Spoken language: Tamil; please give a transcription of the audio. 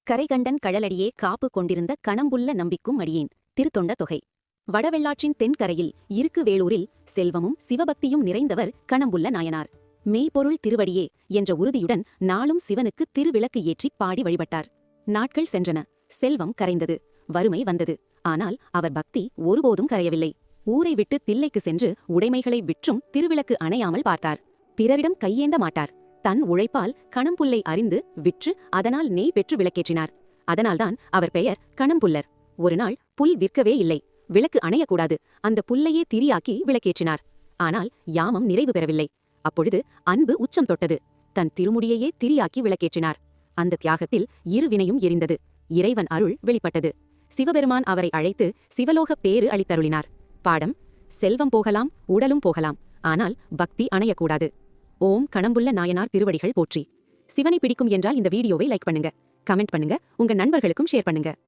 கரைகண்டன் கழலடியே காப்பு கொண்டிருந்த கணம்புள்ள நம்பிக்கும் அடியேன். திருத்தொண்ட தொகை. வடவெள்ளாற்றின் தென்கரையில் இருக்கு வேளூரில் செல்வமும் சிவபக்தியும் நிறைந்தவர் கணம்புள்ள நாயனார். மெய்ப்பொருள் திருவடியே என்ற உறுதியுடன் நாளும் சிவனுக்கு திருவிளக்கு ஏற்றி பாடி வழிபட்டார். நாட்கள் சென்றன. செல்வம் கரைந்தது. வறுமை வந்தது. ஆனால் அவர் பக்தி ஒருபோதும் கரையவில்லை. ஊரை விட்டு தில்லைக்கு சென்று உடைமைகளை விற்றும் திருவிளக்கு அணையாமல் பார்த்தார். பிறரிடம் கையேந்த மாட்டார். தன் உழைப்பால் கணம்புல்லை அறிந்து விற்று அதனால் நெய் பெற்று விளக்கேற்றினார். அதனால்தான் அவர் பெயர் கணம்புல்லர். ஒருநாள் புல் விற்கவே இல்லை. விளக்கு அணையக்கூடாது. அந்த புல்லையே திரியாக்கி விளக்கேற்றினார். ஆனால் யாமம் நிறைவு பெறவில்லை. அப்பொழுது அன்பு உச்சம் தொட்டது. தன் திருமுடியையே திரியாக்கி விளக்கேற்றினார். அந்த தியாகத்தில் இரு வினையும் எரிந்தது. இறைவன் அருள் வெளிப்பட்டது. சிவபெருமான் அவரை அழைத்து சிவலோக பேறு அளித்தருளினார். பாடம்: செல்வம் போகலாம், உடலும் போகலாம், ஆனால் பக்தி அணையக்கூடாது. ஓம் கணம்புள்ள நாயனார் திருவடிகள் போற்றி. சிவனை பிடிக்கும் என்றால் இந்த வீடியோவை லைக் பண்ணுங்க, கமெண்ட் பண்ணுங்க, உங்க நண்பர்களுக்கும் ஷேர் பண்ணுங்க.